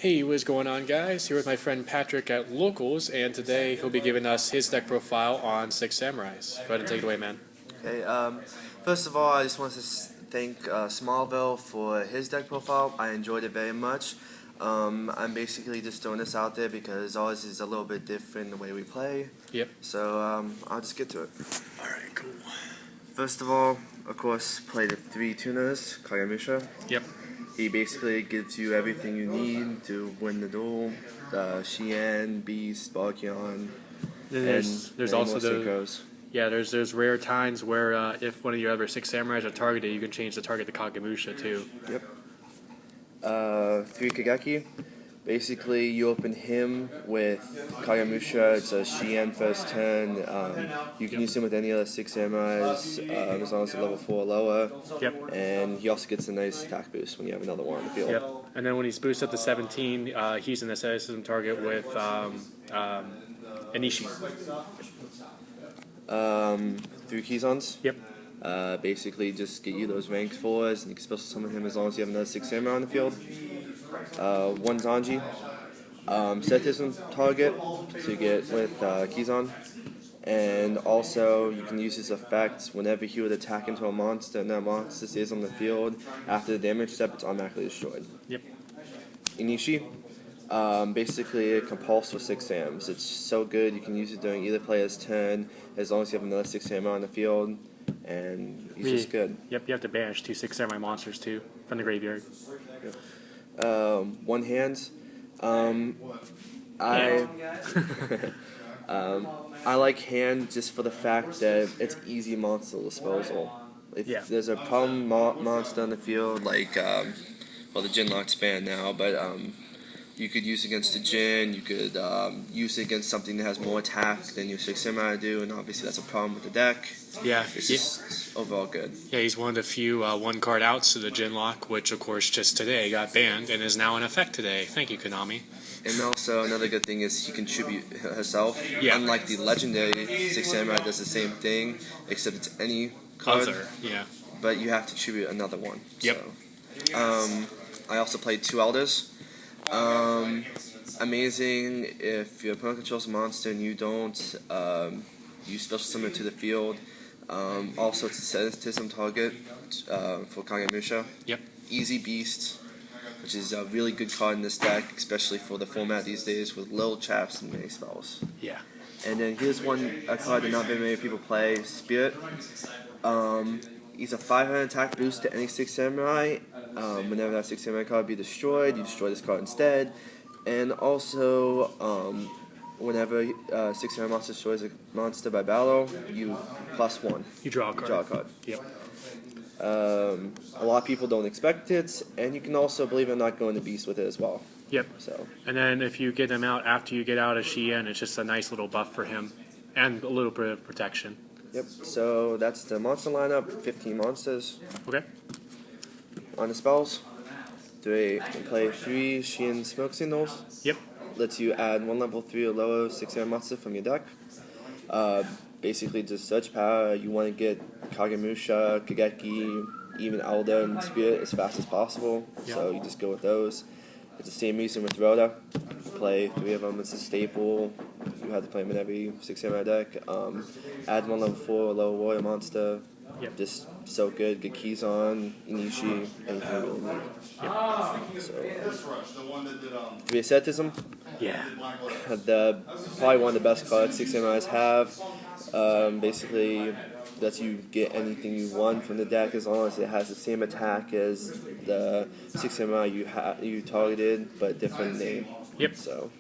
Hey, what's going on, guys? Here with my friend Patrick at Locals, and today he'll be giving us his deck profile on Six Samurais. Go ahead and take it away, man. Okay, first of all, I just want to thank Smallville for his deck profile. I enjoyed it very much. I'm basically just throwing this out there because ours is a little bit different the way we play. Yep. So I'll just get to it. Alright, cool. First of all, of course, play the 3 tuners, Kagemusha. Yep. He basically gives you everything you need to win the duel. Xian, Beast, Balkion, There's also synchros. there's rare times where if one of your other Six Samurais are targeted, you can change the target to Kagemusha too. Yep. 3 Kageki. Basically, you open him with Kagemusha. It's a Xian first turn. You can use him with any other 6 samurais as long as it's level 4 or lower. Yep. And he also gets a nice attack boost when you have another one on the field. Yep. And then when he's boosted up to 17, he's an asceticism target with Anishi. 3 Kizons. Yep. Basically, just get you those ranked 4s, and you can special summon him as long as you have another 6 samurai on the field. 1 Zanji. Asceticism target to get with Kizon. And also, you can use his effects whenever he would attack into a monster and that monster stays on the field. After the damage step, it's automatically destroyed. Yep. Inishi. Basically, it compulses for 6 Sams. It's so good, you can use it during either player's turn as long as you have another 6 samurai on the field. And he's just good. Yep, you have to banish 2 Six Samurai monsters too from the graveyard. Yep. 1 hand. I like hand just for the fact that it's easy monster disposal. If there's a problem monster on the field, like the Jinlock's banned now, but you could use it against the Jin, you could use it against something that has more attack than your 6 samurai do, and obviously that's a problem with the deck. Yeah. It's just overall good. Yeah, he's one of the few one-card outs to the Jinlock, which of course just today got banned and is now in effect today. Thank you, Konami. And also another good thing is he can tribute herself. Yeah. Unlike the legendary 6 samurai does the same thing, except it's any card. But you have to tribute another one. Yep. So, I also played 2 elders. Amazing if your opponent controls a monster and you don't, you special summon it to the field. Also, it's a asceticism target for Kagemusha. Yep. Easy Beast, which is a really good card in this deck, especially for the format these days with little chaps and many spells. Yeah. And then here's a card that not very many people play, Spirit. He's a 500 attack boost to any 6 samurai. Whenever that 6 samurai card be destroyed, you destroy this card instead. And also, whenever 6 samurai monster destroys a monster by battle, you +1. You draw a card. Draw a card. Yep. A lot of people don't expect it, and you can also, believe it or not, go into Beast with it as well. Yep. So. And then if you get him out after you get out of Xian, it's just a nice little buff for him, and a little bit of protection. Yep. So that's the monster lineup. 15 monsters. Okay. On the spells, play 3 Xian Smoke Signals. Yep. Lets you add 1 level 3 or lower 6 samurai monster from your deck. Basically, just search power. You want to get Kagemusha, Kageki, even Elder, and Spirit as fast as possible. Yep. So you just go with those. It's the same reason with Rhoda. Play 3 of them. It's a staple. You have to play them in every 6 samurai deck. Add 1 level 4 or lower warrior monster. Yep. Just so good. Get keys on, Inishi, anything you really need. Yep. So, 3 asceticism. Yeah. Probably one of the best cards 6 samurais have. Basically, lets you get anything you want from the deck as long as it has the same attack as the 6 samurai you targeted, but different name. Yep. So,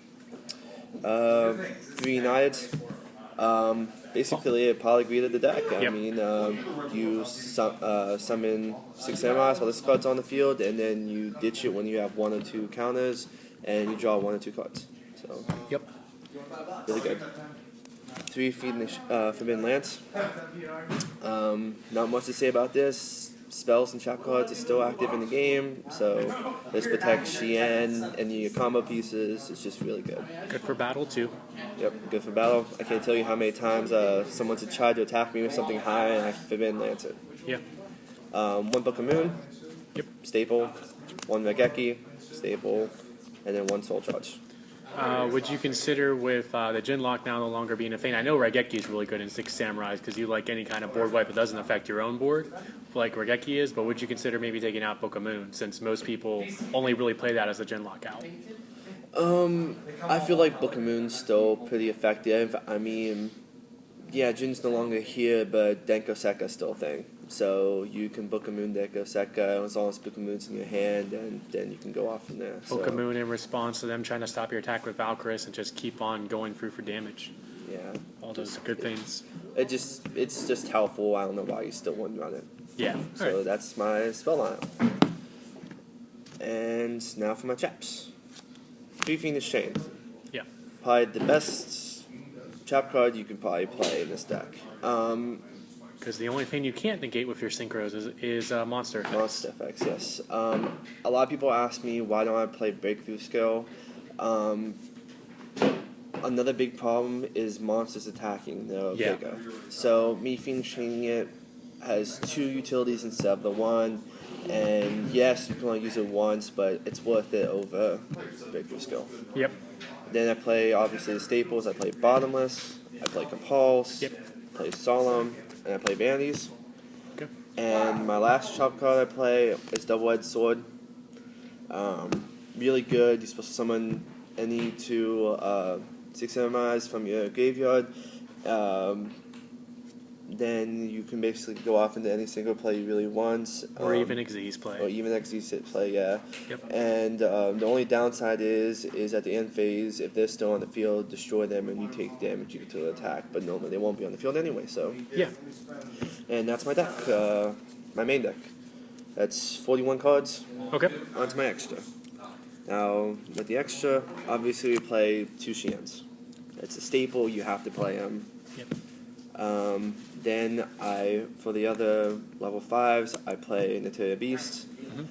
3 Knights. Basically, it probably greeted the deck. I mean, you summon 6 samurais while this card's on the field, and then you ditch it when you have 1 or 2 counters, and you draw 1 or 2 cards. So, yep. Really good. 3 Forbidden Lance. Not much to say about this. Spells and trap cards are still active in the game, so this protects Xian and your combo pieces. It's just really good. Good for battle too. Yep, good for battle. I can't tell you how many times someone's tried to attack me with something high and I Forbidden Lance it. Yeah. 1 Book of Moon. Yep. Staple. 1 Regeki. Staple. and then 1 soul charge. Would you consider with the Genlock now no longer being a thing? I know Raigeki is really good in Six Samurais because you like any kind of board wipe that doesn't affect your own board, like Raigeki is, but would you consider maybe taking out Book of Moon since most people only really play that as a Genlock out? I feel like Book of Moon's still pretty effective. I mean, yeah, Jin's no longer here, but Denko Sekka's still a thing. So you can Book of Moon Denko Sekka as long as Book of Moon's in your hand, and then you can go off from there. Book of Moon in response to them trying to stop your attack with Valkyris and just keep on going through for damage. Yeah. All those good things. It's just helpful. I don't know why you still wouldn't run it. Yeah. So that's my spell lineup. And now for my chaps. Three Fiendish Chain. Yeah. Probably the best chap card you can probably play in this deck. Because the only thing you can't negate with your synchros is monster effects. Monster effects, yes. A lot of people ask me why don't I play Breakthrough Skill. Another big problem is monsters attacking. They're bigger. So me finishing it has 2 utilities instead of the 1. And yes, you can only use it once, but it's worth it over Breakthrough Skill. Yep. Then I play, obviously, the staples. I play Bottomless, I play Compulse, play Solemn, and I play Vanities. Okay. And my last chop card I play is Double-Edged Sword. Really good. You're supposed to summon any 2 Six Samurais from your graveyard. Then you can basically go off into any single play you really want. Or even Xyz play. Or even Xyz play, yeah. Yep. And the only downside is at the end phase, if they're still on the field, destroy them and you take damage, you can do an attack. But normally they won't be on the field anyway, so. Yeah. And that's my deck, my main deck. That's 41 cards. Okay. Onto my extra. Now, with the extra, obviously we play 2 Xians. It's a staple, you have to play them. Yep. Then for the other level 5s, I play Natalia Beast. Mm-hmm.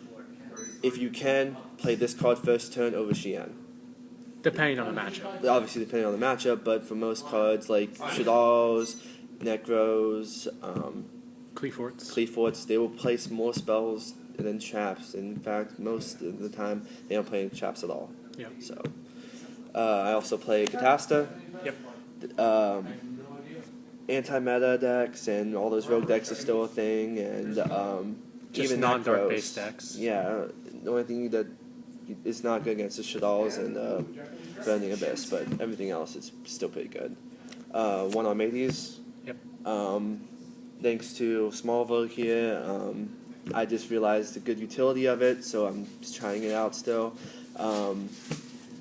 If you can, play this card first turn over Xian. Depending on the matchup. Obviously, depending on the matchup, but for most cards like Shaddolls, Necros, Cleaforts, they will place more spells than traps. In fact, most of the time, they don't play traps at all. Yeah. So, I also play Catasta. Yep. Anti-meta decks and all those rogue decks are still a thing, and Just even non-dark Necros. based decks. Yeah, the only thing that is not good against is Shaddolls and Burning Abyss, but everything else is still pretty good. 1 Armades. Yep. Thanks to Smallville here, I just realized the good utility of it, so I'm just trying it out still.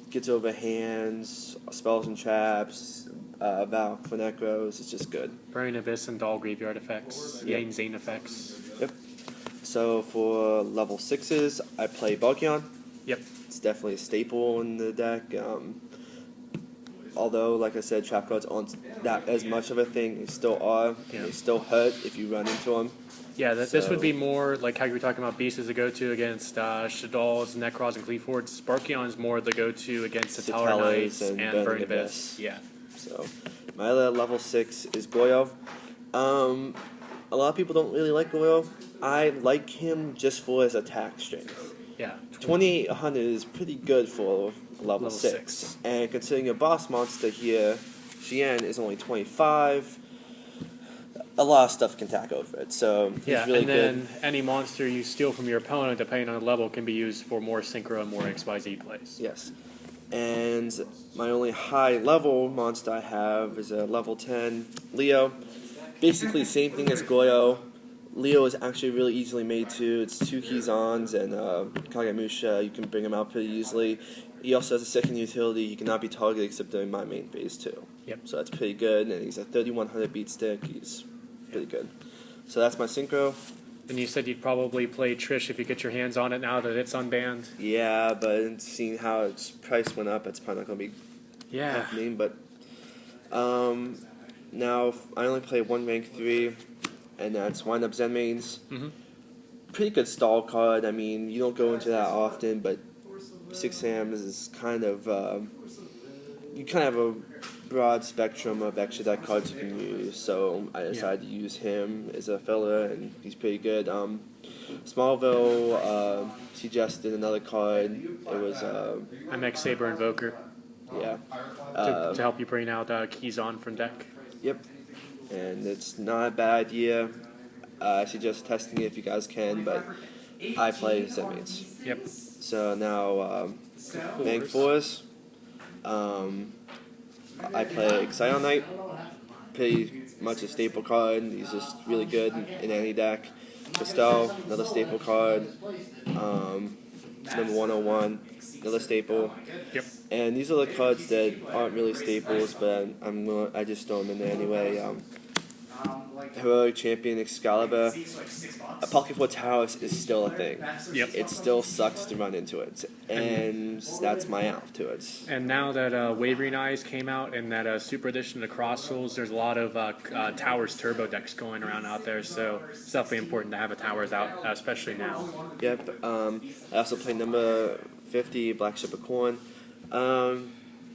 Gets over hands, spells and traps. Valk for Necros, it's just good. Burning Abyss and Doll Graveyard effects, Yang Zane effects. Yep. So for level 6s, I play Valkion. Yep. It's definitely a staple in the deck. Although, like I said, trap cards aren't that as much of a thing. They still are. Yeah. They still hurt if you run into them. Yeah, this would be more like how you were talking about Beast as a go-to against Shaddolls, Necros, and Cleaforts. Sparkion is more the go-to against the Tower Knights and Burning Abyss. Yeah. So, my other level 6 is Goyo. A lot of people don't really like Goyo. I like him just for his attack strength. Yeah. 2800 is pretty good for level 6. And considering your boss monster here, Xian, is only 25, a lot of stuff can tack over it. So, he's really and then good. any monster you steal from your opponent, depending on the level, can be used for more Synchro and more XYZ plays. Yes. And my only high-level monster I have is a level 10 Leo. Basically, same thing as Goyo. Leo is actually really easily made too. It's 2 Kizans and Kagemusha. You can bring him out pretty easily. He also has a second utility. He cannot be targeted except during my main phase too. Yep. So that's pretty good. And he's a 3100 beat stick. He's pretty good. So that's my synchro. And you said you'd probably play Trish if you get your hands on it now that it's unbanned. Yeah, but seeing how its price went up, it's probably not going to be happening. But now I only play 1 rank 3, and that's Wind Up Zen Mains. Mm-hmm. Pretty good stall card. I mean, you don't go into that often, but 6 Sams is kind of you kind of have a broad spectrum of extra deck cards you can use. So I decided to use him as a filler, and he's pretty good. Smallville suggested another card. It was MX Saber Invoker yeah. to help you bring out keys on from deck. Yep. And it's not a bad idea. I suggest testing it if you guys can, but I play Zenmates. Yep. So now, Bank Force. I play Exile Knight. Pretty much a staple card. He's just really good in any deck. Castell, another staple card. Number 101, another staple. Yep. And these are the cards that aren't really staples, but I just throw them in there anyway. Heroic Champion Excalibur. Pocket 4 Towers is still a thing. Yep. It still sucks to run into it, and that's my out to it. And now that Wavering Eyes came out and that Super Edition of Cross Souls, there's a lot of Towers Turbo decks going around out there, so it's definitely important to have a Towers out, especially now. Yep. I also play number 50, Black Ship of Corn.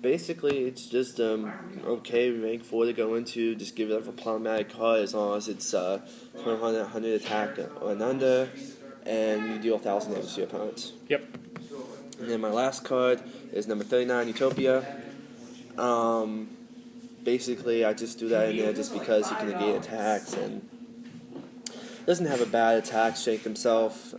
Basically, it's just okay rank 4 to go into. Just give it up a problematic card as long as it's 100 attack or under, and you deal 1,000 damage to your opponents. Yep. And then my last card is number 39, Utopia. Basically, I just do that in there just because you can negate attacks and doesn't have a bad attack strength himself.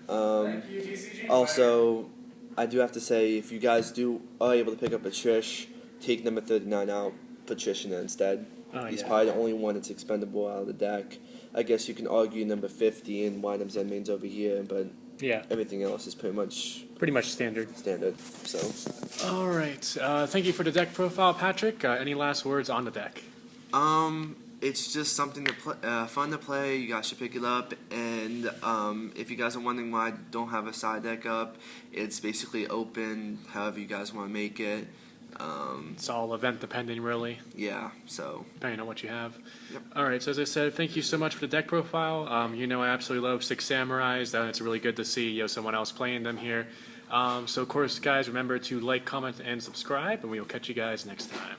Also, I do have to say, if you guys are able to pick up a Trish, take number 39 out, put Trish in there instead. He's probably the only one that's expendable out of the deck. I guess you can argue number 50 and wind up Zenmane's over here, but yeah, everything else is pretty much standard. So, all right. Thank you for the deck profile, Patrick. Any last words on the deck? It's just something fun to play. You guys should pick it up. And if you guys are wondering why I don't have a side deck up, it's basically open, however you guys want to make it. It's all event depending, really. Yeah, so. Depending on what you have. Yep. All right, so as I said, thank you so much for the deck profile. I absolutely love Six Samurais. It's really good to see someone else playing them here. So, of course, guys, remember to like, comment, and subscribe, and we will catch you guys next time.